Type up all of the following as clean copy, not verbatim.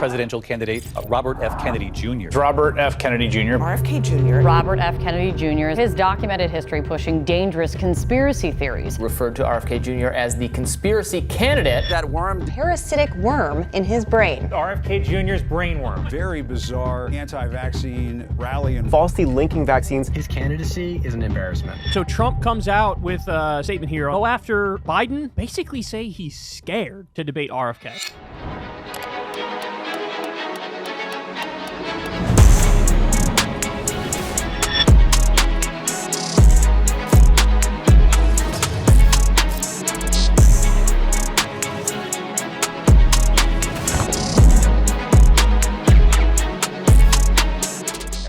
presidential candidate Robert F. Kennedy Jr. Robert F. Kennedy Jr. RFK Jr. Robert F. Kennedy Jr. His documented history pushing dangerous conspiracy theories. Referred to RFK Jr. as the conspiracy candidate. That worm. Parasitic worm in his brain. RFK Jr.'s brainworm. Very bizarre anti-vaccine rally and falsely linking vaccines. His candidacy is an embarrassment. So Trump comes out with a statement here. Go after Biden, basically say he's scared to debate RFK.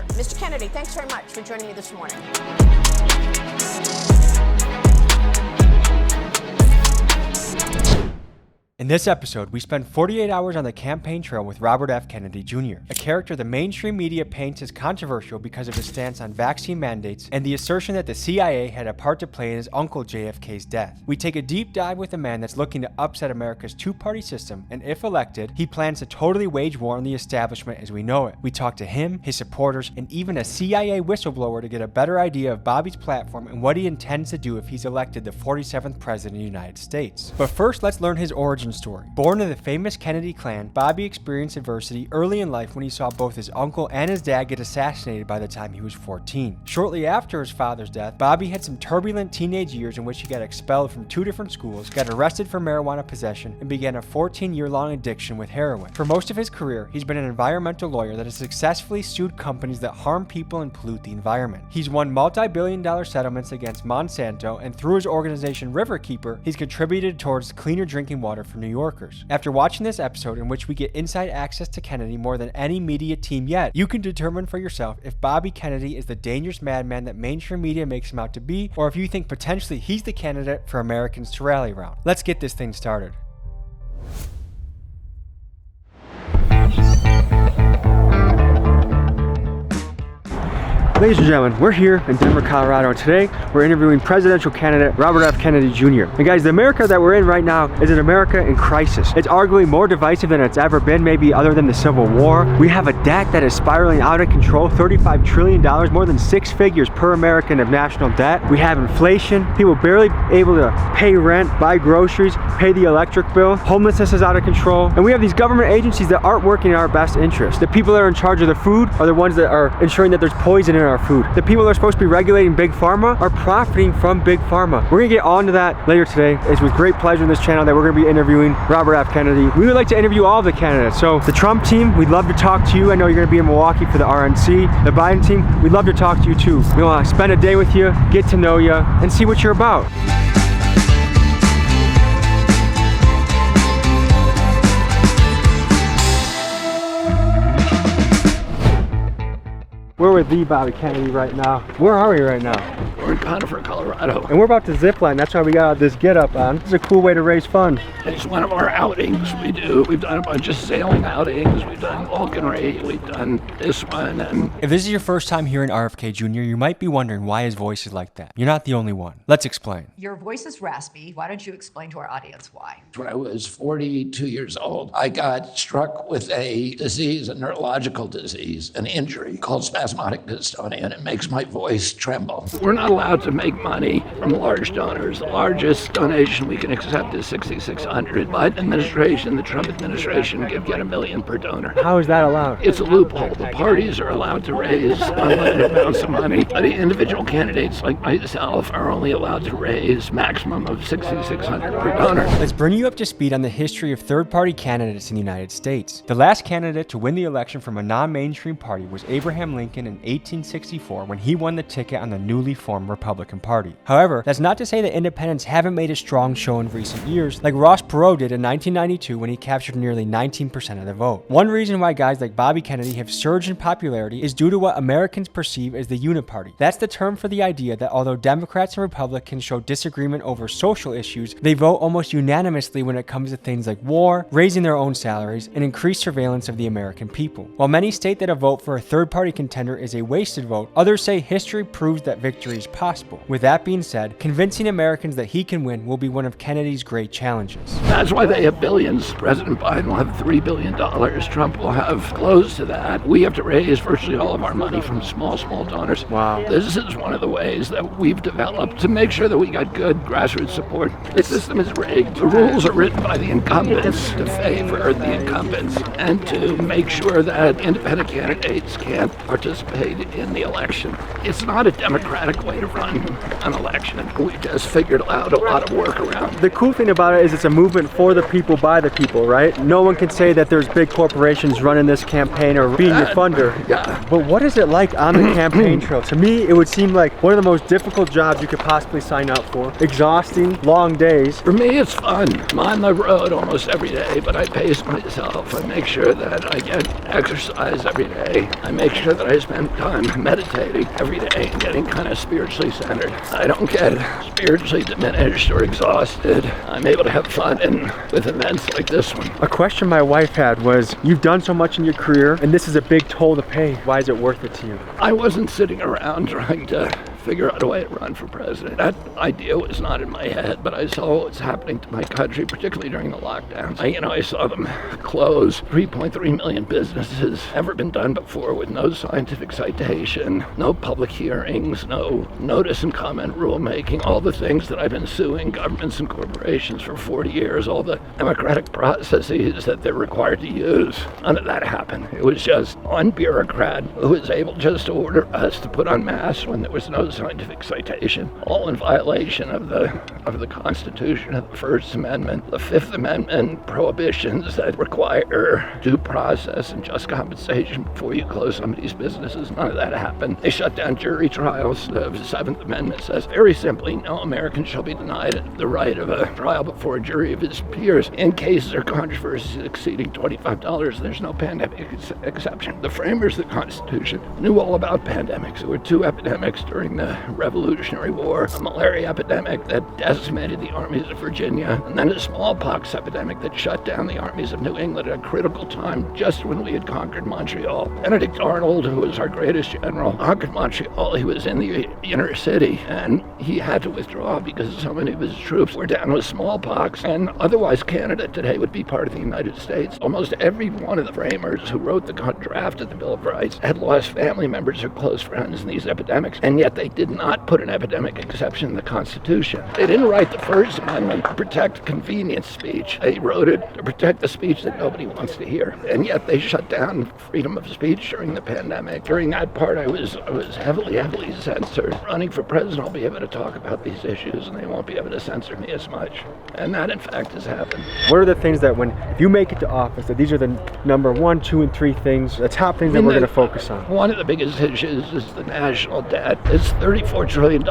Mr. Kennedy, thanks very much for joining me this morning. In this episode, we spend 48 hours on the campaign trail with Robert F. Kennedy Jr., a character the mainstream media paints as controversial because of his stance on vaccine mandates and the assertion that the CIA had a part to play in his uncle JFK's death. We take a deep dive with a man that's looking to upset America's two-party system, and if elected, he plans to totally wage war on the establishment as we know it. We talk to him, his supporters, and even a CIA whistleblower to get a better idea of Bobby's platform and what he intends to do if he's elected the 47th President of the United States. But first, let's learn his origin story. Born to the famous Kennedy clan, Bobby experienced adversity early in life when he saw both his uncle and his dad get assassinated by the time he was 14. Shortly after his father's death, Bobby had some turbulent teenage years in which he got expelled from 2 different schools, got arrested for marijuana possession, and began a 14-year-long addiction with heroin. For most of his career, he's been an environmental lawyer that has successfully sued companies that harm people and pollute the environment. He's won multi-billion-dollar settlements against Monsanto, and through his organization Riverkeeper, he's contributed towards cleaner drinking water for New Yorkers. After watching this episode, in which we get inside access to Kennedy more than any media team yet, you can determine for yourself if Bobby Kennedy is the dangerous madman that mainstream media makes him out to be, or if you think potentially he's the candidate for Americans to rally around. Let's get this thing started. Ladies and gentlemen, we're here in Denver, Colorado, and today we're interviewing presidential candidate Robert F. Kennedy Jr. And guys, the America that we're in right now is an America in crisis. It's arguably more divisive than it's ever been, maybe other than the Civil War. We have a debt that is spiraling out of control, $35 trillion, more than 6 figures per American of national debt. We have inflation, people barely able to pay rent, buy groceries, pay the electric bill. Homelessness is out of control. And we have these government agencies that aren't working in our best interest. The people that are in charge of the food are the ones that are ensuring that there's poison in our food. The people that are supposed to be regulating Big Pharma are profiting from Big Pharma. We're gonna get on to that later today. It's with great pleasure in this channel that we're gonna be interviewing Robert F. Kennedy. We would like to interview all of the candidates. So the Trump team, we'd love to talk to you. I know you're gonna be in Milwaukee for the RNC. The Biden team, we'd love to talk to you too. We wanna spend a day with you, get to know you, and see what you're about. We're with the Bobby Kennedy right now. Where are we right now? We're in Conifer, Colorado. And we're about to zip line. That's why we got this get up on. This is a cool way to raise funds. It's one of our outings we do. We've done a bunch of sailing outings. We've done falconry. We've done this one. And if this is your first time hearing RFK Jr., you might be wondering why his voice is like that. You're not the only one. Let's explain. Your voice is raspy. Why don't you explain to our audience why? when I was 42 years old, I got struck with a disease, a neurological disease, an injury called spasmodic dystonia, and it makes my voice tremble. We're not allowed to make money from large donors. The largest donation we can accept is $6,600. Biden administration, the Trump administration can get $1 million per donor. How is that allowed? It's a loophole. The parties are allowed to raise unlimited amounts of money. The individual candidates like myself are only allowed to raise maximum of $6,600 per donor. Let's bring you up to speed on the history of third-party candidates in the United States. The last candidate to win the election from a non-mainstream party was Abraham Lincoln in 1864 when he won the ticket on the newly formed Republican Party. However, that's not to say that independents haven't made a strong show in recent years, like Ross Perot did in 1992 when he captured nearly 19% of the vote. One reason why guys like Bobby Kennedy have surged in popularity is due to what Americans perceive as the uniparty. That's the term for the idea that although Democrats and Republicans show disagreement over social issues, they vote almost unanimously when it comes to things like war, raising their own salaries, and increased surveillance of the American people. While many state that a vote for a third-party contender is a wasted vote, others say history proves that victory is possible. With that being said, convincing Americans that he can win will be one of Kennedy's great challenges. That's why they have billions. President Biden will have $3 billion. Trump will have close to that. We have to raise virtually all of our money from small donors. Wow. This is one of the ways that we've developed to make sure that we got good grassroots support. The system is rigged. The rules are written by the incumbents to favor the incumbents and to make sure that independent candidates can't participate in the election. It's not a democratic way to run an election. We just figured out a lot of workaround. The cool thing about it is it's a movement for the people, by the people, right? No one can say that there's big corporations running this campaign or being your funder. Yeah. But what is it like on the campaign trail? To me, it would seem like one of the most difficult jobs you could possibly sign up for. Exhausting, long days. For me, it's fun. I'm on the road almost every day, but I pace myself. I make sure that I get exercise every day. I make sure that I spend time meditating every day and getting kind of spiritually centered. I don't get spiritually diminished or exhausted. I'm able to have fun with events like this one. A question my wife had was, you've done so much in your career, and this is a big toll to pay. Why is it worth it to you? I wasn't sitting around trying to figure out a way to run for president. That idea was not in my head, but I saw what's happening to my country, particularly during the lockdowns. I saw them close 3.3 million businesses, never been done before, with no scientific citation, no public hearings, no notice and comment rulemaking, all the things that I've been suing governments and corporations for 40 years, all the democratic processes that they're required to use. None of that happened. It was just one bureaucrat who was able just to order us to put on masks when there was no scientific citation, all in violation of the Constitution, of the First Amendment, the Fifth Amendment prohibitions that require due process and just compensation before you close somebody's businesses. None of that happened. They shut down jury trials. The Seventh Amendment says very simply, no American shall be denied the right of a trial before a jury of his peers in cases or controversies exceeding $25. There's no pandemic exception. The framers of the Constitution knew all about pandemics. There were two epidemics during the Revolutionary War, a malaria epidemic that decimated the armies of Virginia, and then a smallpox epidemic that shut down the armies of New England at a critical time just when we had conquered Montreal. Benedict Arnold, who was our greatest general, conquered Montreal. He was in the inner city, and he had to withdraw because so many of his troops were down with smallpox, and otherwise Canada today would be part of the United States. Almost every one of the framers who wrote the draft of the Bill of Rights had lost family members or close friends in these epidemics, and yet they did not put an epidemic exception in the Constitution. They didn't write the First Amendment to protect convenience speech. They wrote it to protect the speech that nobody wants to hear. And yet they shut down freedom of speech during the pandemic. During that part, I was heavily censored. Running for president, I'll be able to talk about these issues, and they won't be able to censor me as much. And that, in fact, has happened. What are the things that if you make it to office, that these are the number 1, 2, and 3 things, the top things that we're going to focus on? One of the biggest issues is the national debt. It's $34 trillion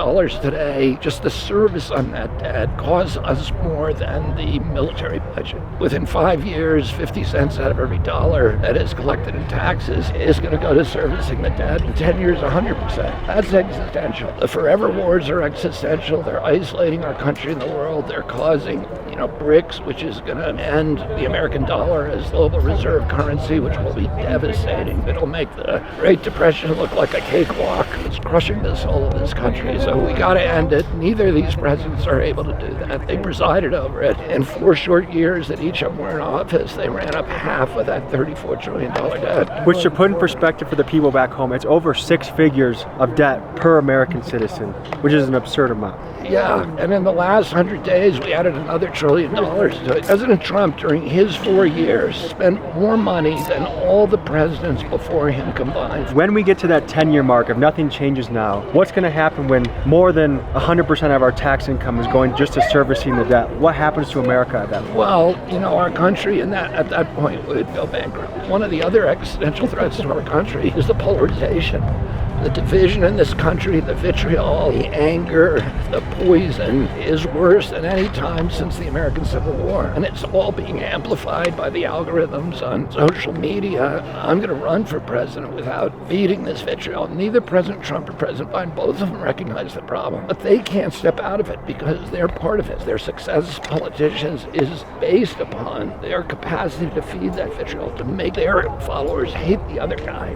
today. Just the service on that debt costs us more than the military budget. Within 5 years, 50 cents out of every dollar that is collected in taxes is going to go to servicing the debt. In 10 years, 100%. That's existential. The forever wars are existential. They're isolating our country in the world. They're causing, BRICS, which is going to end the American dollar as global reserve currency, which will be devastating. It'll make the Great Depression look like a cakewalk. It's crushing the soul of this country. So we got to end it. Neither of these presidents are able to do that. They presided over it. In 4 short years that each of them were in office, they ran up half of that $34 trillion debt. Which, to put in perspective for the people back home, it's over 6 figures of debt per American citizen, which is an absurd amount. Yeah, and in the last 100 days, we added another $1 trillion to it. President Trump, during his 4 years, spent more money than all the presidents before him combined. When we get to that 10-year mark, if nothing changes now, what's going to happen when more than 100% of our tax income is going just to servicing the debt? What happens to America at that point? Well, our country at that point would go bankrupt. One of the other existential threats to our country is the polarization. The division in this country, the vitriol, the anger, the poison is worse than any time since the American Civil War. And it's all being amplified by the algorithms on social media. I'm going to run for president without feeding this vitriol. Neither President Trump or President Biden, both of them recognize the problem. But they can't step out of it because they're part of it. Their success as politicians is based upon their capacity to feed that vitriol, to make their followers hate the other guy.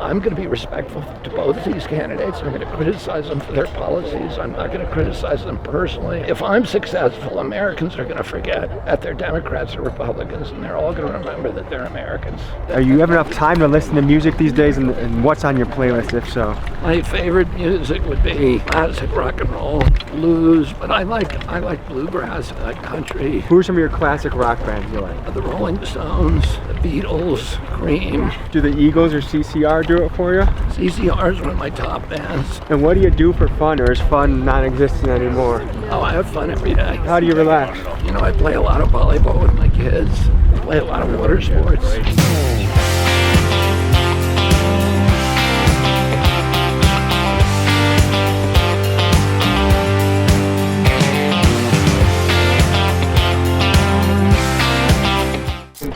I'm going to be respectful to both of these candidates. I'm going to criticize them for their policies. I'm not going to criticize them personally. If I'm successful, Americans are going to forget that they're Democrats or Republicans, and they're all going to remember that they're Americans. Are you having enough time to listen to music these days, and what's on your playlist, if so? My favorite music would be classic rock and roll, blues, but I like bluegrass, I like country. Who are some of your classic rock bands you like? The Rolling Stones, the Beatles, Cream. Do the Eagles or CCR do it for you? CCR is one of my top bands. And what do you do for fun, or is fun non-existent anymore? Oh, I have fun every day. How do you relax? You know, I play a lot of volleyball with my kids. I play a lot of water sports.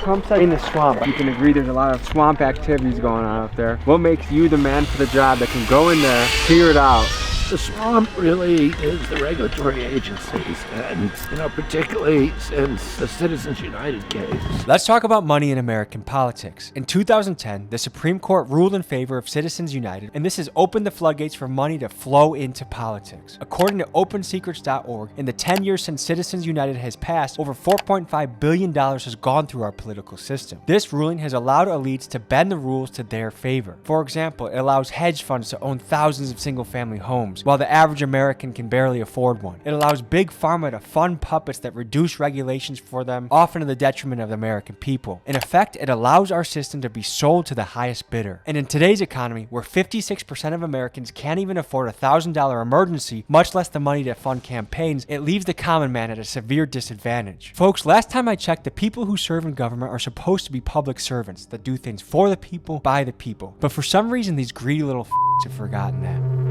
Trump's in the swamp. You can agree there's a lot of swamp activities going on out there. What makes you the man for the job that can go in there, clear it out? The swamp really is the regulatory agencies, and, particularly since the Citizens United case. Let's talk about money in American politics. In 2010, the Supreme Court ruled in favor of Citizens United, and this has opened the floodgates for money to flow into politics. According to OpenSecrets.org, in the 10 years since Citizens United has passed, over $4.5 billion has gone through our political system. This ruling has allowed elites to bend the rules to their favor. For example, it allows hedge funds to own thousands of single-family homes, while the average American can barely afford one. It allows big pharma to fund puppets that reduce regulations for them, often to the detriment of the American people. In effect, it allows our system to be sold to the highest bidder. And in today's economy, where 56% of Americans can't even afford a $1,000 emergency, much less the money to fund campaigns, it leaves the common man at a severe disadvantage. Folks, last time I checked, the people who serve in government are supposed to be public servants that do things for the people, by the people. But for some reason, these greedy little have forgotten that.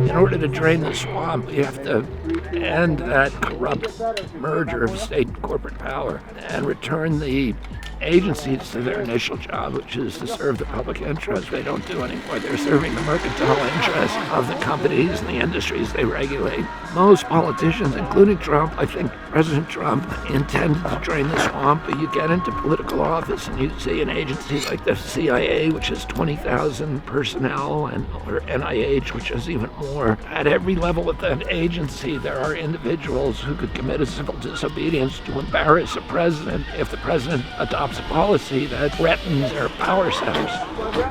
In order to drain the swamp, you have to end that corrupt merger of state and corporate power and return the agencies to their initial job, which is to serve the public interest. They don't do anymore. They're serving the mercantile interests of the companies and the industries they regulate. Most politicians, including Trump, I think President Trump, intended to drain the swamp, but you get into political office and you see an agency like the CIA, which has 20,000 personnel, or NIH, which has even more. At every level of that agency, there are individuals who could commit a civil disobedience to embarrass a president if the president adopts a policy that threatens their power centers.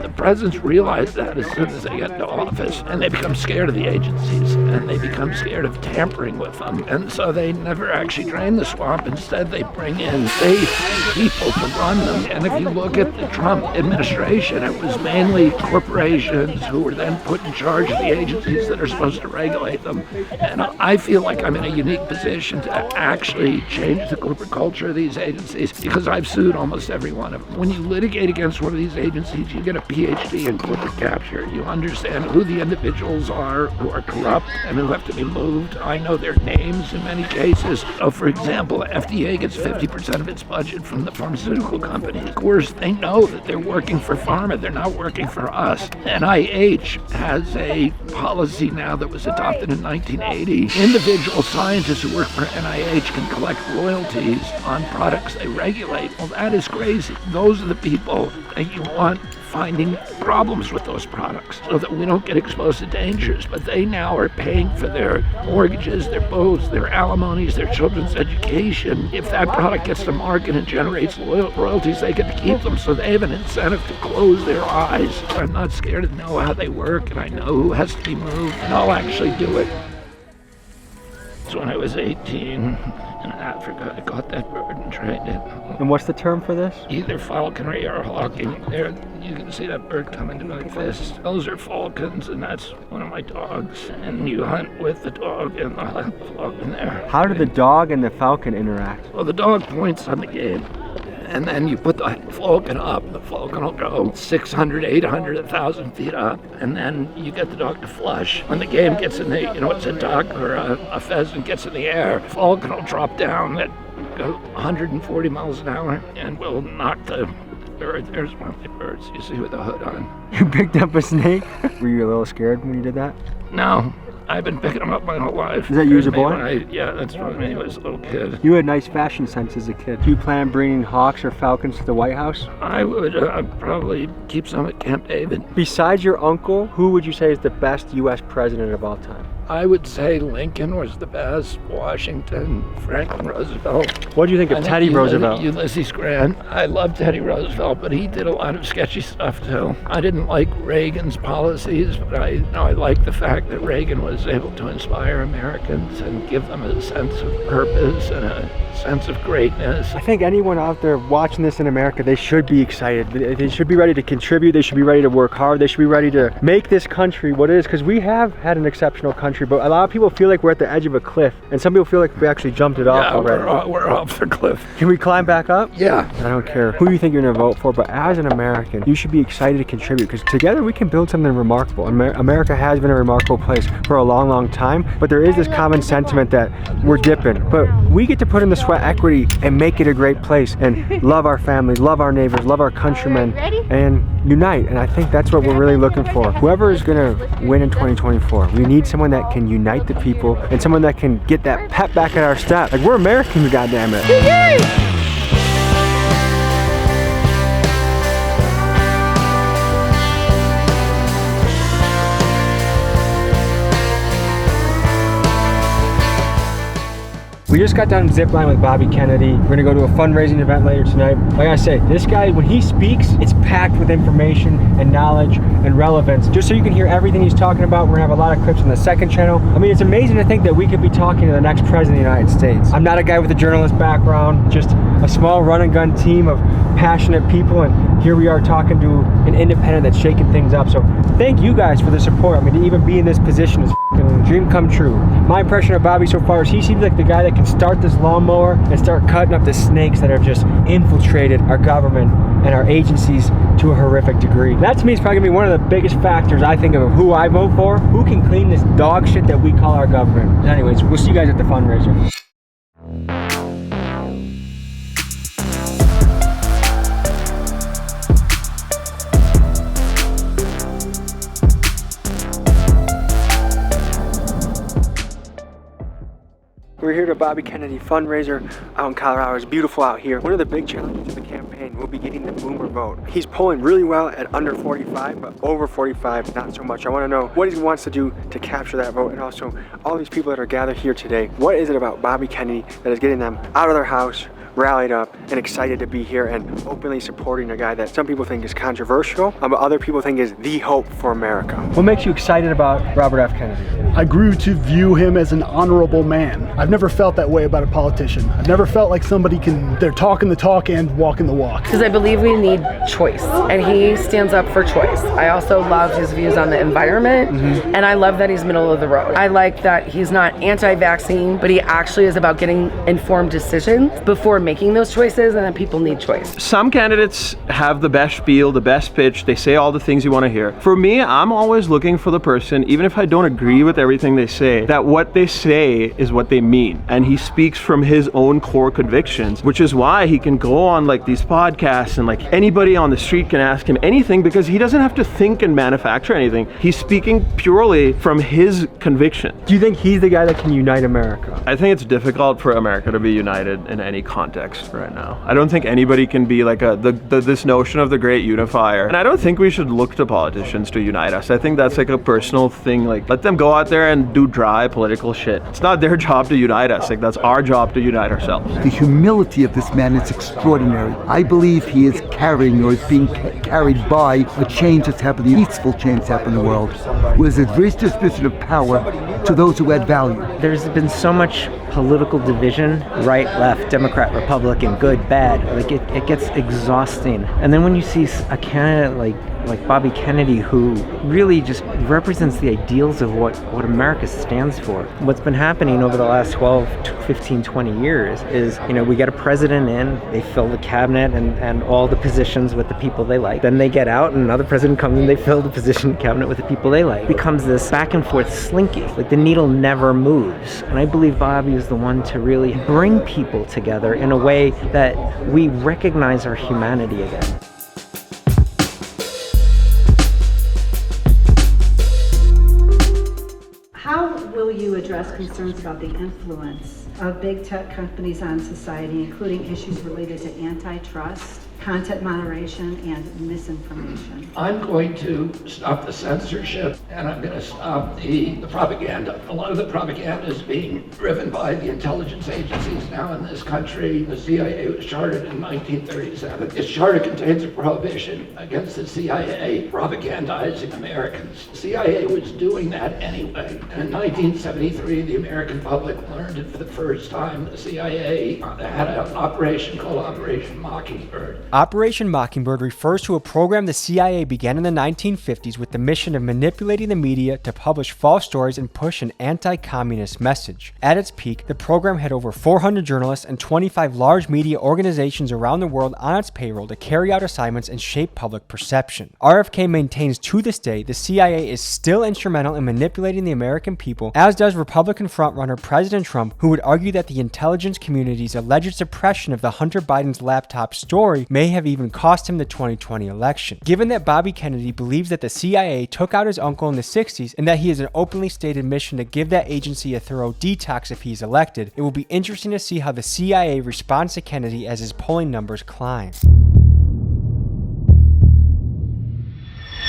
The presidents realize that as soon as they get into office, and they become scared of the agencies, and they become scared of tampering with them, and so they never actually drain the swamp. Instead, they bring in safe people to run them. And if you look at the Trump administration, it was mainly corporations who were then put in charge of the agencies that are supposed to regulate them. And I feel like I'm in a unique position to actually change the corporate culture of these agencies, because I've sued almost every one of them. When you litigate against one of these agencies, you get a PhD in corporate capture. You understand who the individuals are who are corrupt and who have to be moved. I know their names in many cases. So, for example, FDA gets 50% of its budget from the pharmaceutical companies. Of course, they know that they're working for pharma. They're not working for us. NIH has a policy now that was adopted in 1980. Individual scientists who work for NIH can collect royalties on products they regulate. Well, that is crazy. Those are the people that you want finding problems with those products so that we don't get exposed to dangers. But they now are paying for their mortgages, their boats, their alimonies, their children's education. If that product gets to market and generates royalties, they get to keep them, so they have an incentive to close their eyes. I'm not scared to know how they work, and I know who has to be moved, and I'll actually do it. So when I was 18 in Africa, I got that bird and trained it. And what's the term for this? Either falconry or hawking. There, you can see that bird coming to my fist. Those are falcons, and that's one of my dogs. And you hunt with the dog and the falcon there. How do the dog and the falcon interact? Well, the dog points on the game, and then you put the falcon up. The falcon will go 600, 800, 1,000 feet up, and then you get the dog to flush. When the game gets in the, it's a duck or a pheasant gets in the air, falcon will drop down at 140 miles an hour and will knock the bird. There's one of the birds you see with the hood on. You picked up a snake? Were you a little scared when you did that? No. I've been picking them up my whole life. Is that you as a boy? Yeah, that's from me when I was a little kid. You had nice fashion sense as a kid. Do you plan on bringing hawks or falcons to the White House? I would probably keep some at Camp David. Besides your uncle, who would you say is the best U.S. president of all time? I would say Lincoln was the best, Washington, Franklin Roosevelt. What do you think of Teddy Roosevelt? Ulysses Grant. I love Teddy Roosevelt, but he did a lot of sketchy stuff too. I didn't like Reagan's policies, but I like the fact that Reagan was able to inspire Americans and give them a sense of purpose and a sense of greatness. I think anyone out there watching this in America, they should be excited. They should be ready to contribute. They should be ready to work hard. They should be ready to make this country what it is, because we have had an exceptional country, but a lot of people feel like we're at the edge of a cliff, and some people feel like we actually jumped it off already. We're off the cliff. Can we climb back up? Yeah. I don't care who you think you're gonna vote for, but as an American, you should be excited to contribute, because together we can build something remarkable. America has been a remarkable place for a long, long time, but there is this common sentiment that we're dipping. But we get to put in the sweat equity and make it a great place, and love our families, love our neighbors, love our countrymen, and unite. And I think that's what we're really looking for. Whoever is gonna win in 2024, we need someone that can unite the people and someone that can get that pep back at our step. Like, we're Americans, goddammit. We just got done zipline with Bobby Kennedy. We're gonna go to a fundraising event later tonight. Like I say, this guy, when he speaks, it's packed with information and knowledge and relevance. Just so you can hear everything he's talking about, we're gonna have a lot of clips on the second channel. I mean, it's amazing to think that we could be talking to the next president of the United States. I'm not a guy with a journalist background, just a small run and gun team of passionate people, and here we are talking to an independent that's shaking things up. So thank you guys for the support. I mean, to even be in this position is a dream come true. My impression of Bobby so far is he seems like the guy that can start this lawnmower and start cutting up the snakes that have just infiltrated our government and our agencies to a horrific degree. That to me is probably gonna be one of the biggest factors I think of who I vote for. Who can clean this dog shit that we call our government? Anyways, we'll see you guys at the fundraiser. We're here to Bobby Kennedy fundraiser out in Colorado. It's beautiful out here. One of the big challenges of the campaign will be getting the boomer vote. He's polling really well at under 45, but over 45, not so much. I want to know what he wants to do to capture that vote, and also all these people that are gathered here today. What is it about Bobby Kennedy that is getting them out of their house, rallied up, and excited to be here and openly supporting a guy that some people think is controversial, but other people think is the hope for America? What makes you excited about Robert F. Kennedy? I grew to view him as an honorable man. I've never felt that way about a politician. I've never felt like somebody they're talking the talk and walking the walk. Because I believe we need choice, and he stands up for choice. I also love his views on the environment, and I love that he's middle of the road. I like that he's not anti-vaccine, but he actually is about getting informed decisions before making those choices, and then people need choice. Some candidates have the best spiel, the best pitch, they say all the things you want to hear. For me, I'm always looking for the person, even if I don't agree with everything they say, that what they say is what they mean. And he speaks from his own core convictions, which is why he can go on like these podcasts and like anybody on the street can ask him anything, because he doesn't have to think and manufacture anything. He's speaking purely from his conviction. Do you think he's the guy that can unite America? I think it's difficult for America to be united in any context right now. I don't think anybody can be like this notion of the great unifier. And I don't think we should look to politicians to unite us. I think that's like a personal thing. Like, let them go out there and do dry political shit. It's not their job to unite us. Like, that's our job to unite ourselves. The humility of this man is extraordinary. I believe he is carrying, or is being carried by, a change that's happening, a peaceful change that's happening in the world, where there's a redistribution of power to those who add value. There's been so much political division, right, left, Democrat, Republican, good, bad. Like it gets exhausting. And then when you see a candidate like Bobby Kennedy, who really just represents the ideals of what America stands for. What's been happening over the last 12, 15, 20 years is, we get a president in, they fill the cabinet and all the positions with the people they like. Then they get out and another president comes in, they fill the position cabinet with the people they like. It becomes this back and forth slinky. Like the needle never moves. And I believe Bobby is the one to really bring people together in a way that we recognize our humanity again. How address concerns about the influence of big tech companies on society, including issues related to antitrust, content moderation, and misinformation. I'm going to stop the censorship, and I'm going to stop the propaganda. A lot of the propaganda is being driven by the intelligence agencies now in this country. The CIA was chartered in 1937. Its charter contains a prohibition against the CIA propagandizing Americans. The CIA was doing that anyway. And in 1973, the American public learned it for the first time. The CIA had an operation called Operation Mockingbird. Operation Mockingbird refers to a program the CIA began in the 1950s with the mission of manipulating the media to publish false stories and push an anti-communist message. At its peak, the program had over 400 journalists and 25 large media organizations around the world on its payroll to carry out assignments and shape public perception. RFK maintains to this day the CIA is still instrumental in manipulating the American people, as does Republican frontrunner President Trump, who would argue that the intelligence community's alleged suppression of the Hunter Biden's laptop story may have even cost him the 2020 election. Given that Bobby Kennedy believes that the CIA took out his uncle in the 60s and that he has an openly stated mission to give that agency a thorough detox if he's elected, it will be interesting to see how the CIA responds to Kennedy as his polling numbers climb.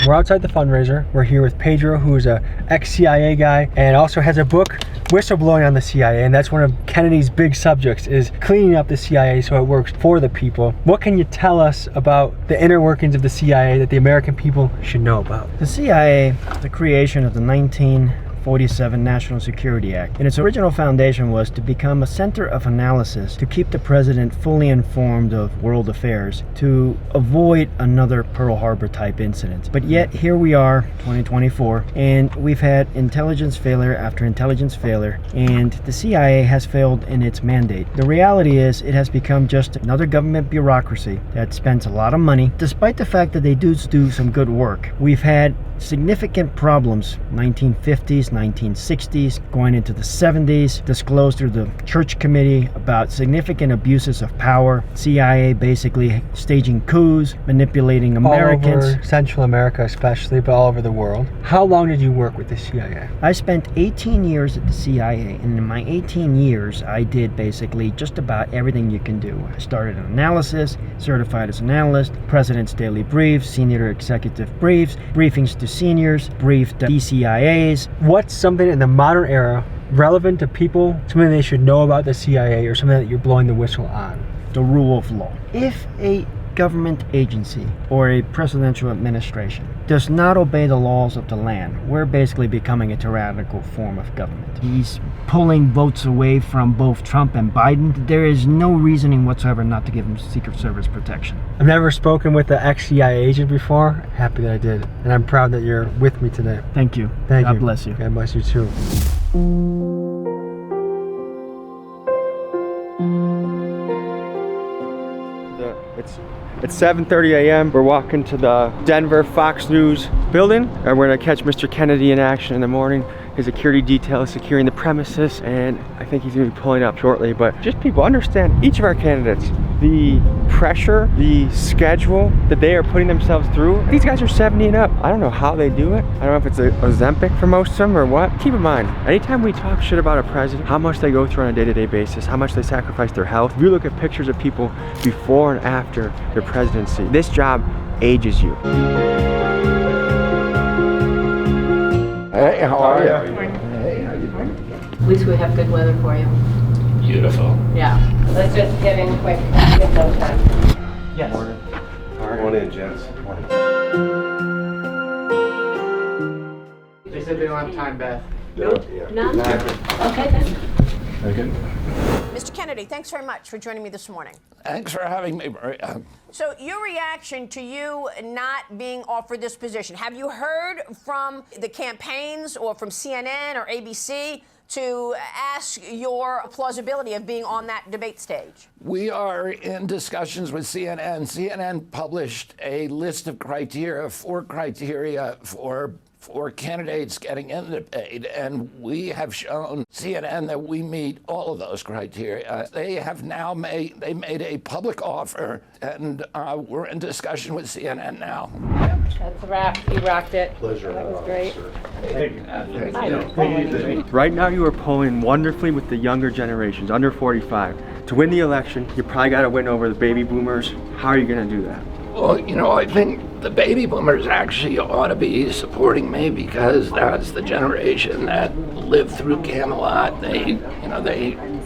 We're outside the fundraiser. We're here with Pedro, who is a ex-CIA guy and also has a book, Whistleblowing on the CIA, and that's one of Kennedy's big subjects, is cleaning up the CIA so it works for the people. What can you tell us about the inner workings of the CIA that the American people should know about? The CIA, the creation of the 1947 National Security Act, and its original foundation was to become a center of analysis to keep the president fully informed of world affairs, to avoid another Pearl Harbor type incident. But yet here we are, 2024, and we've had intelligence failure after intelligence failure, and the CIA has failed in its mandate. The reality is it has become just another government bureaucracy that spends a lot of money, despite the fact that they do some good work. We've had significant problems, 1950s, 1960s, going into the 70s, disclosed through the Church Committee about significant abuses of power, CIA basically staging coups, manipulating Americans. All over Central America especially, but all over the world. How long did you work with the CIA? I spent 18 years at the CIA, and in my 18 years, I did basically just about everything you can do. I started an analysis, certified as an analyst, President's Daily Briefs, Senior Executive Briefs, briefings to seniors, briefed DCIAs. What's something in the modern era relevant to people, something they should know about the CIA or something that you're blowing the whistle on? The rule of law. If a government agency or a presidential administration does not obey the laws of the land, we're basically becoming a tyrannical form of government. He's pulling votes away from both Trump and Biden. There is no reasoning whatsoever not to give him Secret Service protection. I've never spoken with an ex-CIA agent before. Happy that I did, and I'm proud that you're with me today. Thank you. Thank you. God bless you. God bless you too. It's 7:30 a.m. We're walking to the Denver Fox News building, and we're gonna catch Mr. Kennedy in action in the morning. His security detail is securing the premises, and I think he's gonna be pulling up shortly. But just people understand, each of our candidates, the pressure, the schedule that they are putting themselves through. These guys are 70 and up. I don't know how they do it. I don't know if it's a Ozempic for most of them or what. Keep in mind, anytime we talk shit about a president, how much they go through on a day-to-day basis, how much they sacrifice their health. If you look at pictures of people before and after their presidency, this job ages you. Hey, how are you? Hey, how you doing? At least we have good weather for you. Beautiful. Yeah. Let's just get in quick. Get those done. Yes. Morning. All right. Morning, gents. Morning. They said they don't have time, Beth. Nope. None? Okay then. Very good. Mr. Kennedy, thanks very much for joining me this morning. Thanks for having me, Maria. So your reaction to you not being offered this position, have you heard from the campaigns or from CNN or ABC to ask your plausibility of being on that debate stage? We are in discussions with CNN. CNN published a list of criteria, 4 criteria for for candidates getting in the debate, and we have shown CNN that we meet all of those criteria. They have now made a public offer, and we're in discussion with CNN now. That's a wrap. You rocked it. Pleasure. That was great. Right now you are polling wonderfully with the younger generations, under 45. To win the election, you probably got to win over the baby boomers. How are you going to do that? Well, I think the baby boomers actually ought to be supporting me because that's the generation that lived through Camelot. They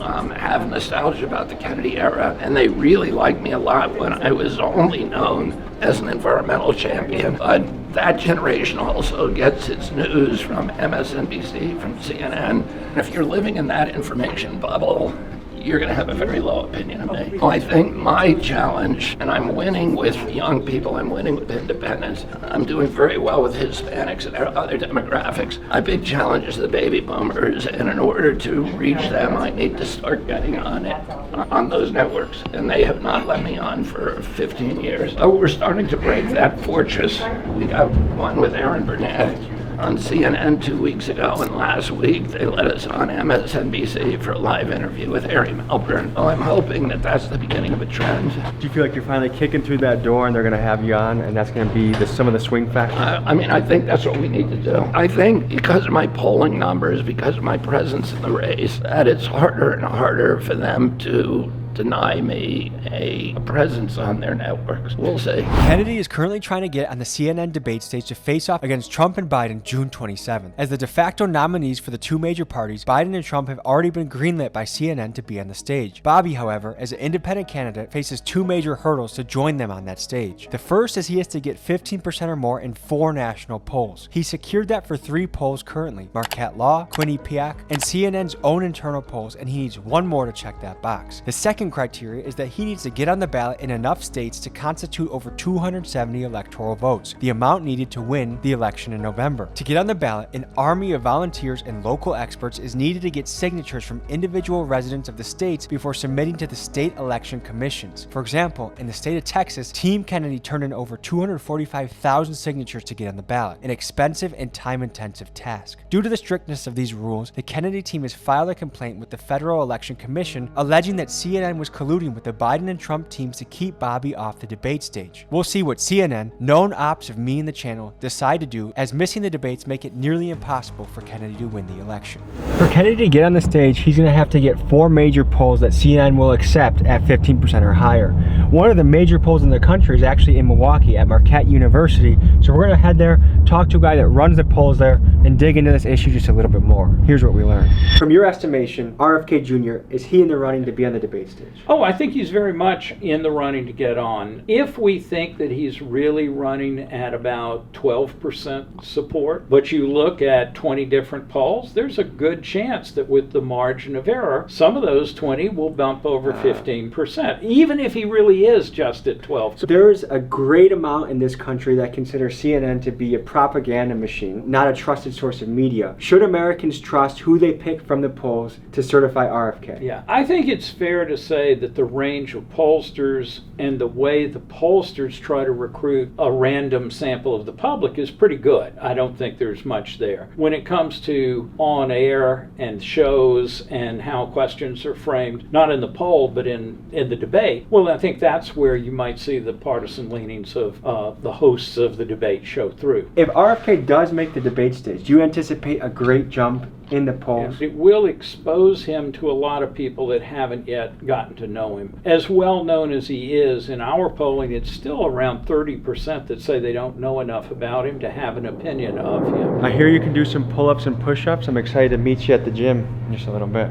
have nostalgia about the Kennedy era, and they really liked me a lot when I was only known as an environmental champion. But that generation also gets its news from MSNBC, from CNN. And if you're living in that information bubble, you're going to have a very low opinion of me. I think my challenge, and I'm winning with young people, I'm winning with independents, I'm doing very well with Hispanics and other demographics. My big challenge is the baby boomers, and in order to reach them, I need to start getting on those networks, and they have not let me on for 15 years. Oh, we're starting to break that fortress. We got one with Aaron Burnett on CNN 2 weeks ago, and last week they let us on MSNBC for a live interview with Harry Melbourne. Well, I'm hoping that that's the beginning of a trend. Do you feel like you're finally kicking through that door and they're going to have you on, and that's going to be some of the swing factors? I think that's what we need to do. I think because of my polling numbers, because of my presence in the race, that it's harder and harder for them to deny me a presence on their networks. We'll see. Kennedy is currently trying to get on the CNN debate stage to face off against Trump and Biden June 27th. As the de facto nominees for the two major parties, Biden and Trump have already been greenlit by CNN to be on the stage. Bobby, however, as an independent candidate, faces two major hurdles to join them on that stage. The first is he has to get 15% or more in 4 national polls. He secured that for 3 polls currently: Marquette Law, Quinnipiac, and CNN's own internal polls, and he needs 1 more to check that box. The second criteria is that he needs to get on the ballot in enough states to constitute over 270 electoral votes, the amount needed to win the election in November. To get on the ballot, an army of volunteers and local experts is needed to get signatures from individual residents of the states before submitting to the state election commissions. For example, in the state of Texas, Team Kennedy turned in over 245,000 signatures to get on the ballot, an expensive and time-intensive task. Due to the strictness of these rules, the Kennedy team has filed a complaint with the Federal Election Commission alleging that CNN was colluding with the Biden and Trump teams to keep Bobby off the debate stage. We'll see what CNN, known ops of me and the channel, decide to do, as missing the debates make it nearly impossible for Kennedy to win the election. For Kennedy to get on the stage, he's going to have to get 4 major polls that CNN will accept at 15% or higher. One of the major polls in the country is actually in Milwaukee at Marquette University, so we're going to head there, talk to a guy that runs the polls there, and dig into this issue just a little bit more. Here's what we learned. From your estimation, RFK Jr., is he in the running to be on the debate stage? Oh, I think he's very much in the running to get on. If we think that he's really running at about 12% support, but you look at 20 different polls, there's a good chance that with the margin of error, some of those 20 will bump over 15%, even if he really is just at 12. So there's a great amount in this country that consider CNN to be a propaganda machine, not a trusted source of media. Should Americans trust who they pick from the polls to certify RFK? Yeah, I think it's fair to say that the range of pollsters and the way the pollsters try to recruit a random sample of the public is pretty good. I don't think there's much there. When it comes to on air and shows and how questions are framed, not in the poll but in the debate, well, I think that's where you might see the partisan leanings of the hosts of the debate show through. If RFK does make the debate stage, do you anticipate a great jump in the polls? Yes, it will expose him to a lot of people that haven't yet gotten to know him. As well known as he is, in our polling, it's still around 30% that say they don't know enough about him to have an opinion of him. I hear you can do some pull-ups and push-ups. I'm excited to meet you at the gym in just a little bit.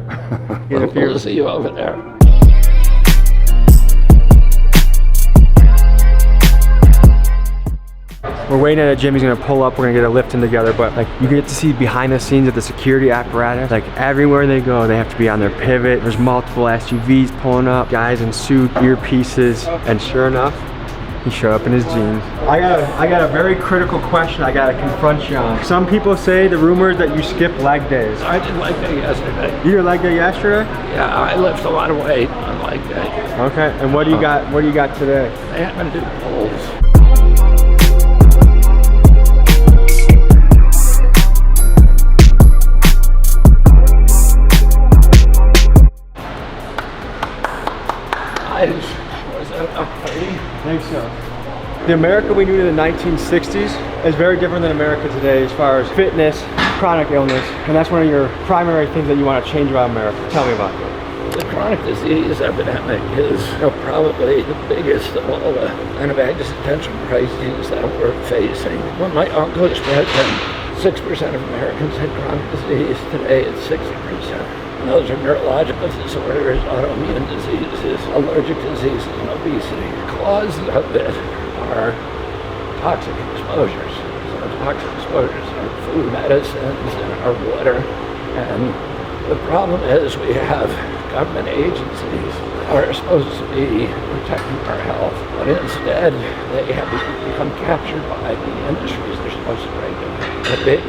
We'll see you over there. We're waiting at a gym. He's gonna pull up. We're gonna get a lift in together. But like, you get to see behind the scenes of the security apparatus. Like everywhere they go, they have to be on their pivot. There's multiple SUVs pulling up, guys in suits, earpieces, and sure enough, he showed up in his jeans. I got a very critical question I gotta confront you on. Some people say the rumors that you skip leg days. I did leg day yesterday. You did leg day yesterday? Yeah, I lift a lot of weight on leg day. Okay, and what do you got? What do you got today? They haven't do polls. size was about 30. I think so. The America we knew in the 1960s is very different than America today as far as fitness, chronic illness, and that's one of your primary things that you want to change about America. Tell me about it. The chronic disease epidemic is probably the biggest of all the kind of existential crises that we're facing. When my uncle was president, 6% of Americans had chronic disease. Today it's 60%. And those are neurological disorders, autoimmune diseases, allergic diseases, and obesity. The causes of it are toxic exposures. So toxic exposures are food, medicines, and our water. And the problem is we have government agencies are supposed to be protecting our health, but instead they have become captured by the industries they're supposed to regulate. The big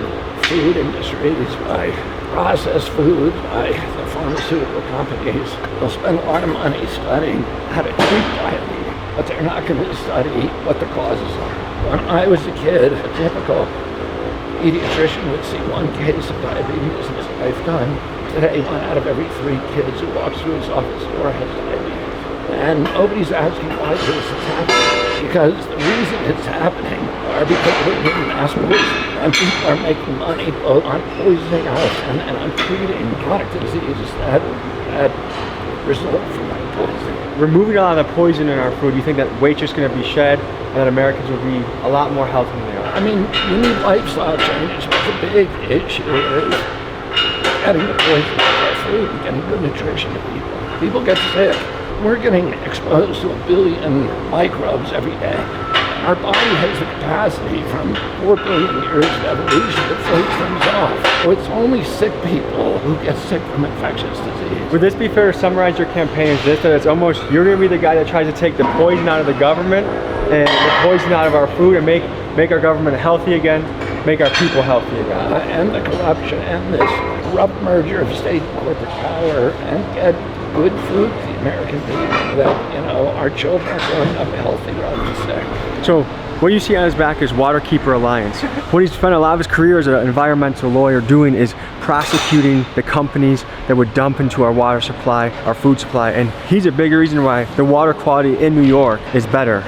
food industries, by processed food, by the pharmaceutical companies, they'll spend a lot of money studying how to treat diabetes, but they're not going to study what the causes are. When I was a kid, a typical pediatrician would see one case of diabetes in his lifetime. Today, 1 out of every 3 kids who walks through his office door has diabetes. And nobody's asking why this is happening. Because the reason it's happening are because we're doing mass poisoning. And people are making money both on poisoning us and on treating chronic diseases that result from that poisoning. Removing a lot of the poison in our food, you think that weight's just going to be shed and that Americans will be a lot more healthy than they are? I mean, you need lifestyle changes, but the big issue is getting the poison out of our food and getting good nutrition to people. People get sick. We're getting exposed to 1 billion microbes every day. Our body has the capacity from 4 billion years of evolution to fight things off. So it's only sick people who get sick from infectious disease. Would this be fair to summarize your campaign as this, that it's almost, you're going to be the guy that tries to take the poison out of the government and the poison out of our food and make our government healthy again, make our people healthy again? And the corruption and this corrupt merger of state and corporate power, and get good food to the American people that, you know, our children are growing up healthy rather than sick. So what you see on his back is Waterkeeper Alliance. What he's spent a lot of his career as an environmental lawyer doing is prosecuting the companies that would dump into our water supply, our food supply, and he's a big reason why the water quality in New York is better.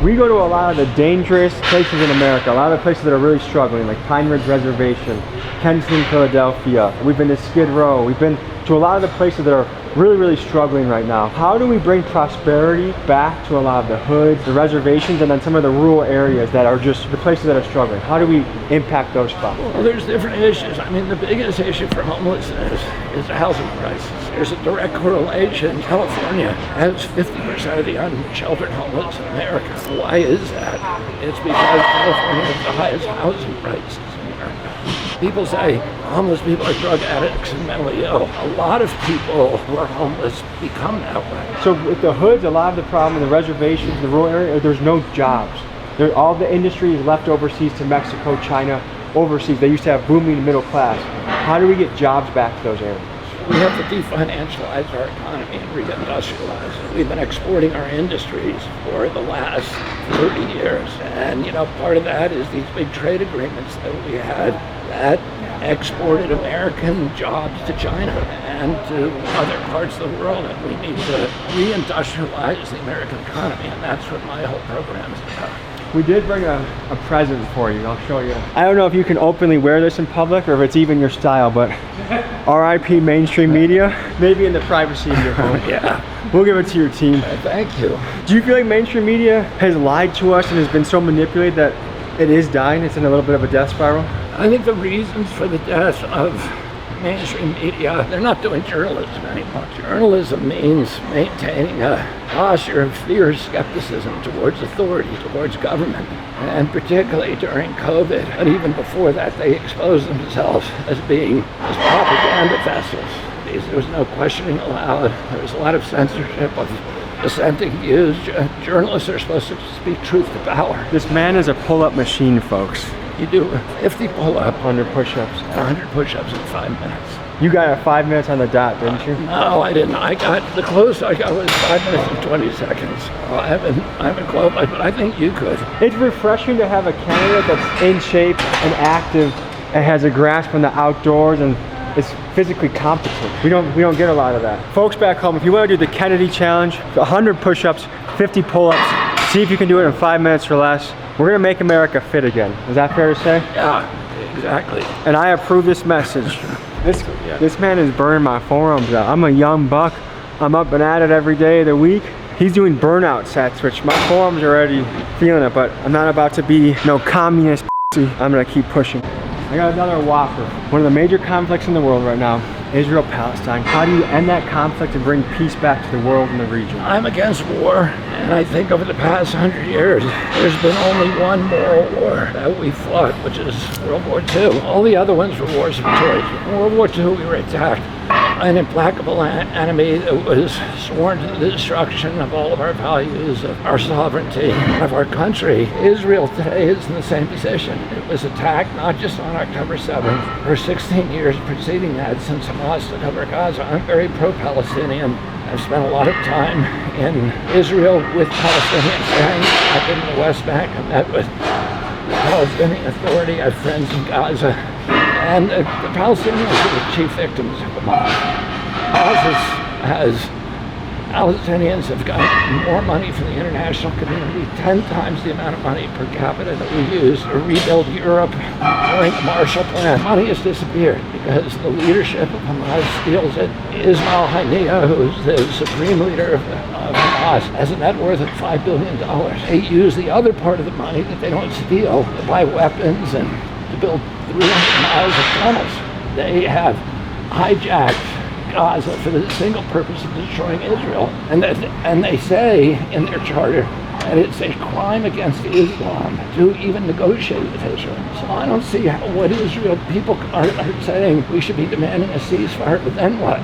We go to a lot of the dangerous places in America, a lot of the places that are really struggling, like Pine Ridge Reservation, Kensington, Philadelphia. We've been to Skid Row. We've been to a lot of the places that are really, really struggling right now. How do we bring prosperity back to a lot of the hoods, the reservations, and then some of the rural areas that are just the places that are struggling? How do we impact those spots? Well, there's different issues. I mean, the biggest issue for homelessness is the housing crisis. There's a direct correlation. California has 50% of the unsheltered homeless in America. Why is that? It's because California has the highest housing prices in America. People say homeless people are drug addicts and mentally ill. A lot of people who are homeless become that way. So with the hoods, a lot of the problem in the reservations, the rural area, there's no jobs. All the industry is left overseas to Mexico, China, overseas. They used to have booming middle class. How do we get jobs back to those areas? We have to definancialize our economy and reindustrialize it. We've been exporting our industries for the last 30 years. And, you know, part of that is these big trade agreements that we had that exported American jobs to China and to other parts of the world. And we need to reindustrialize the American economy, and that's what my whole program is about. We did bring a present for you. I'll show you. I don't know if you can openly wear this in public or if it's even your style, but RIP mainstream media, maybe in the privacy of your home. Yeah. We'll give it to your team. Thank you. Do you feel like mainstream media has lied to us and has been so manipulated that it is dying? It's in a little bit of a death spiral? I think the reasons for the death of mainstream media, they're not doing journalism anymore. Journalism means maintaining a posture of fierce skepticism towards authority, towards government, and particularly during COVID. But even before that, they exposed themselves as being as propaganda vessels. There was no questioning allowed. There was a lot of censorship of dissenting views. Journalists are supposed to speak truth to power. This man is a pull-up machine, folks. You do 50 pull-ups, 100 push-ups, 100 push-ups in 5 minutes. You got 5 minutes on the dot, didn't you? No, I didn't. I got the closest I got was 5 minutes and 20 seconds. I haven't qualified, but I think you could. It's refreshing to have a candidate that's in shape and active and has a grasp on the outdoors and is physically competent. We don't get a lot of that. Folks back home, if you want to do the Kennedy challenge, 100 push-ups, 50 pull-ups, see if you can do it in 5 minutes or less. We're gonna make America fit again. Is that fair to say? Yeah, exactly. And I approve this message. This man is burning my forearms out. I'm a young buck. I'm up and at it every day of the week. He's doing burnout sets, which my forearms are already feeling it, but I'm not about to be no communist. I'm gonna keep pushing. I got another whopper. One of the major conflicts in the world right now, Israel-Palestine. How do you end that conflict and bring peace back to the world and the region? I'm against war, and I think over the past 100 years, there's been only one moral war that we fought, which is World War II. All the other ones were wars of choice. In World War II, we were attacked by an implacable enemy that was sworn to the destruction of all of our values, of our sovereignty, of our country. Israel today is in the same position. It was attacked not just on October 7th, for 16 years preceding that, since Hamas took over Gaza. I'm very pro-Palestinian. I've spent a lot of time in Israel with Palestinian friends. I've been to the West Bank. I met with the Palestinian Authority. I have friends in Gaza. And the Palestinians are the chief victims of Hamas. Palestinians have gotten more money from the international community, 10 times the amount of money per capita that we use to rebuild Europe during the Marshall Plan. Money has disappeared because the leadership of Hamas steals it. Ismail Haniyeh, who's the supreme leader of Hamas, has a net worth of $5 billion. They use the other part of the money that they don't steal to buy weapons and to build 300 miles of tunnels. They have hijacked Gaza for the single purpose of destroying Israel. And they say in their charter that it's a crime against Islam to even negotiate with Israel. So I don't see what Israel people are saying we should be demanding a ceasefire, but then what?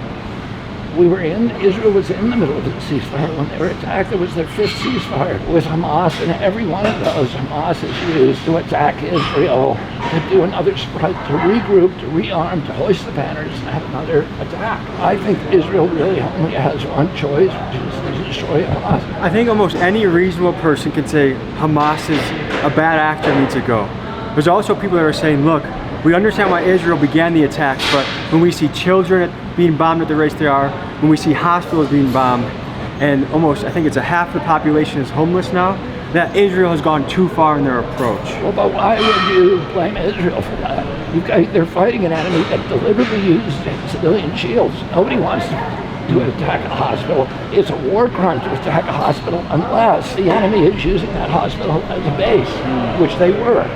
Israel was in the middle of the ceasefire when they were attacked. It was their 5th ceasefire with Hamas, and every one of those Hamas has used to attack Israel, to do another strike, to regroup, to rearm, to hoist the banners, and have another attack. I think Israel really only has one choice, which is to destroy Hamas. I think almost any reasonable person can say Hamas is a bad actor, needs to go. There's also people that are saying, look, we understand why Israel began the attacks, but when we see children being bombed at the rates they are, when we see hospitals being bombed, and almost, I think it's a half the population is homeless now, that Israel has gone too far in their approach. Well, but why would you blame Israel for that? They're fighting an enemy that deliberately used civilian shields. Nobody wants to attack a hospital. It's a war crime to attack a hospital unless the enemy is using that hospital as a base, which they were.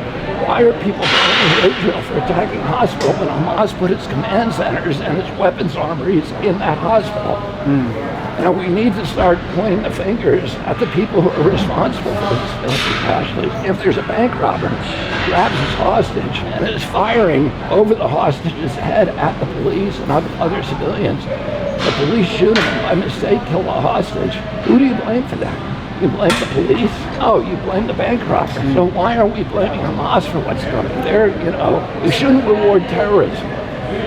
Why are people blaming Israel for attacking a hospital when Hamas put its command centers and its weapons armories in that hospital? Now we need to start pointing the fingers at the people who are responsible for the civilian casualties. If there's a bank robber who grabs his hostage and is firing over the hostage's head at the police and other civilians, the police shoot him and by mistake kill the hostage, who do you blame for that? You blame the police? No, you blame the bank robber. So why are we blaming Hamas for what's coming? We shouldn't reward terrorism.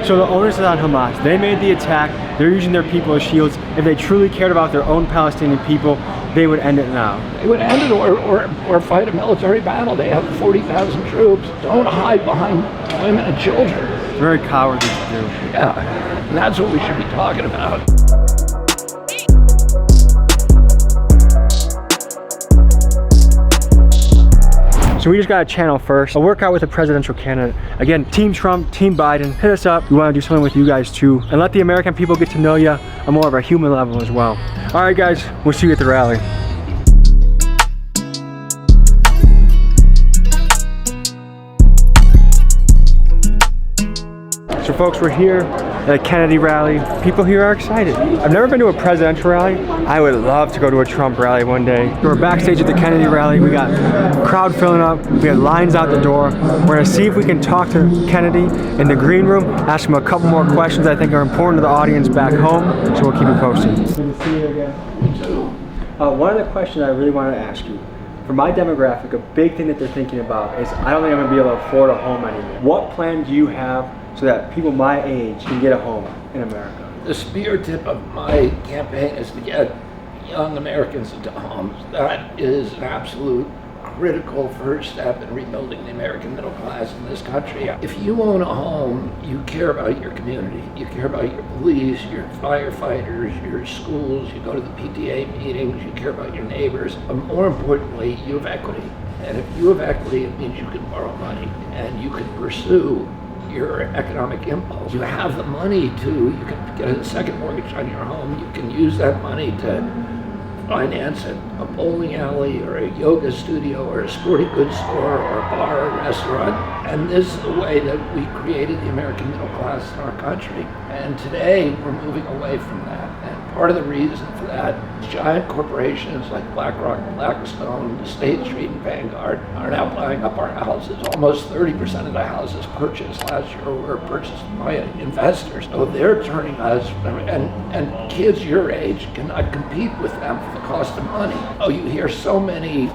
So the onus is on Hamas. They made the attack. They're using their people as shields. If they truly cared about their own Palestinian people, they would end it now. They would end it or fight a military battle. They have 40,000 troops. Don't hide behind women and children. It's very cowardly to do. Yeah, and that's what we should be talking about. So we just got a channel first, a workout with a presidential candidate. Again, Team Trump, Team Biden, hit us up. We want to do something with you guys too. And let the American people get to know you on more of a human level as well. All right guys, we'll see you at the rally. So folks, we're here at a Kennedy rally. People here are excited. I've never been to a presidential rally. I would love to go to a Trump rally one day. We're backstage at the Kennedy rally. We got crowd filling up. We had lines out the door. We're gonna see if we can talk to Kennedy in the green room, ask him a couple more questions I think are important to the audience back home. So we'll keep you posted. Good to see you again. One of the questions I really wanted to ask you, for my demographic, a big thing that they're thinking about is I don't think I'm gonna be able to afford a home anymore. What plan do you have so that people my age can get a home in America? The spear tip of my campaign is to get young Americans into homes. That is an absolute critical first step in rebuilding the American middle class in this country. If you own a home, you care about your community. You care about your police, your firefighters, your schools. You go to the PTA meetings. You care about your neighbors. But more importantly, you have equity. And if you have equity, it means you can borrow money and you can pursue your economic impulse. You have the money you can get a second mortgage on your home. You can use that money to finance a bowling alley or a yoga studio or a sporting goods store or a bar or a restaurant. And this is the way that we created the American middle class in our country. And today we're moving away from that. And part of the reason for that is giant corporations like BlackRock, Blackstone, State Street, and Vanguard are now buying up our houses. Almost 30% of the houses purchased last year were purchased by investors. So they're turning us, and kids your age cannot compete with them for the cost of money. Oh, you hear so many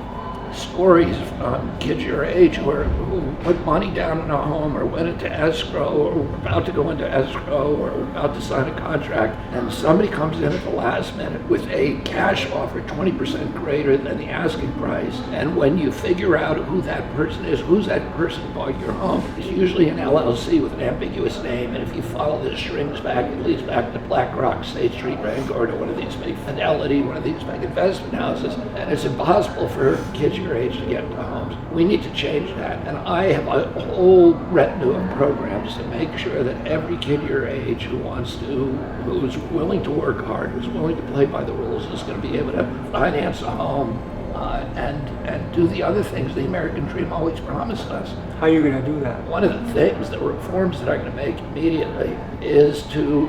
stories from kids your age who put money down in a home or went into escrow or were about to go into escrow or were about to sign a contract, and somebody comes in at the last minute with a cash offer 20% greater than the asking price. And when you figure out who that person is, who's that person bought your home, it's usually an LLC with an ambiguous name, and if you follow the strings back, it leads back to BlackRock, State Street, Vanguard, or one of these big Fidelity, one of these big investment houses, and it's impossible for kids your age to get into homes. We need to change that, and I have a whole retinue of programs to make sure that every kid your age who's willing to work hard, who's willing to play by the rules, is going to be able to finance a home and do the other things the American dream always promised us. How are you going to do that? One of the things, the reforms that I'm going to make immediately, is to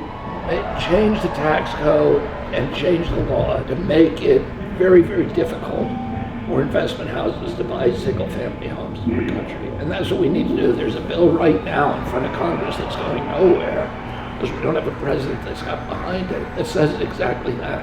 change the tax code and change the law to make it very, very difficult for investment houses to buy single-family homes in our country. And that's what we need to do. There's a bill right now in front of Congress that's going nowhere because we don't have a president that's got behind it that says exactly that.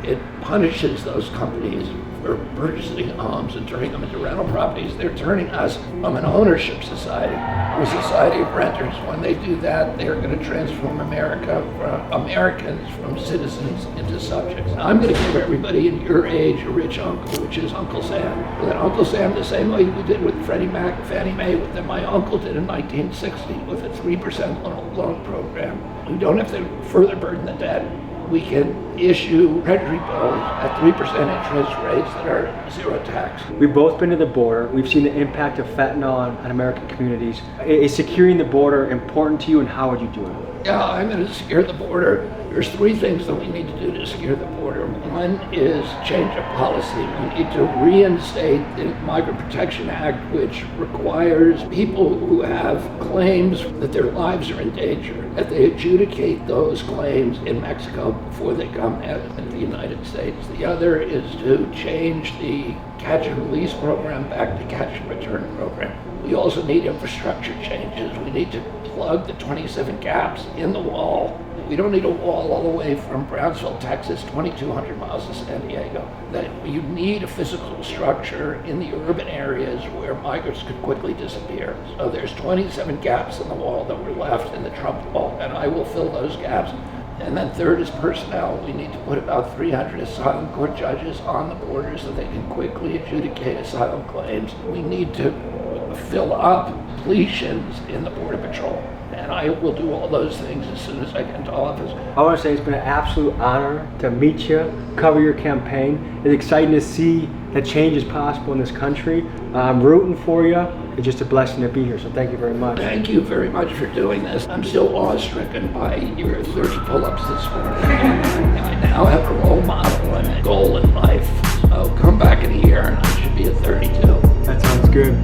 It punishes those companies for purchasing homes and turning them into rental properties. They're turning us from an ownership society to a society of renters. When they do that, they're going to transform Americans from citizens into subjects. Now, I'm going to give everybody in your age a rich uncle, which is Uncle Sam. And then Uncle Sam, the same way we did with Freddie Mac and Fannie Mae, that my uncle did in 1960 with a 3% loan program. We don't have to further burden the debt. We can issue treasury bills at 3% interest rates that are zero tax. We've both been to the border. We've seen the impact of fentanyl on American communities. Is securing the border important to you, and how would you do it? Yeah, I'm going to secure the border. There's three things that we need to do to secure the border. One is change of policy. We need to reinstate the Migrant Protection Act, which requires people who have claims that their lives are in danger, that they adjudicate those claims in Mexico before they come into the United States. The other is to change the catch and release program back to catch and return program. We also need infrastructure changes. We need to plug the 27 gaps in the wall. We don't need a wall all the way from Brownsville, Texas, 2,200 miles to San Diego. That you need a physical structure in the urban areas where migrants could quickly disappear. So there's 27 gaps in the wall that were left in the Trump wall, and I will fill those gaps. And then third is personnel. We need to put about 300 asylum court judges on the border so they can quickly adjudicate asylum claims. We need to fill up depletions in the Border Patrol. And I will do all those things as soon as I get into office. I want to say it's been an absolute honor to meet you, cover your campaign. It's exciting to see that change is possible in this country. I'm rooting for you. It's just a blessing to be here, so thank you very much. Thank you very much for doing this. I'm still awestricken by your 30 pull-ups this morning. I now have a role model and a goal in life. So come back in a year and I should be at 32. That sounds good.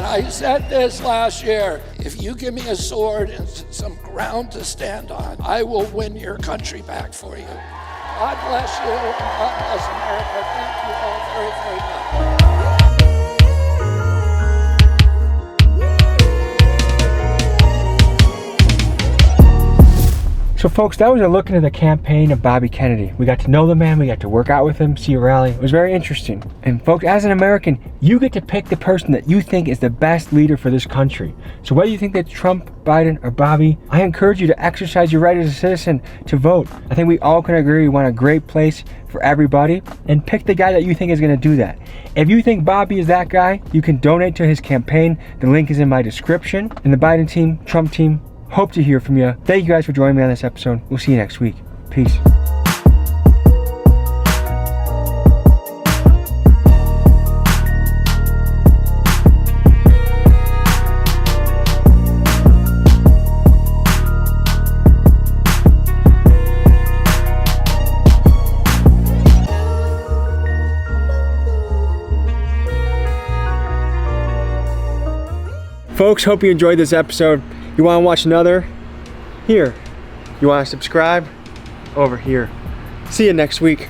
I said this last year, if you give me a sword and some ground to stand on, I will win your country back for you. God bless you, and God bless America. Thank you all very, very much. So folks, that was a look into the campaign of Bobby Kennedy. We got to know the man, we got to work out with him, see a rally. It was very interesting. And folks, as an American, you get to pick the person that you think is the best leader for this country. So whether you think that's Trump, Biden, or Bobby, I encourage you to exercise your right as a citizen to vote. I think we all can agree we want a great place for everybody, and pick the guy that you think is going to do that. If you think Bobby is that guy, you can donate to his campaign. The link is in my description. And the Biden team, Trump team, hope to hear from you. Thank you guys for joining me on this episode. We'll see you next week. Peace. Folks, hope you enjoyed this episode. You want to watch another? Here. You want to subscribe? Over here. See you next week.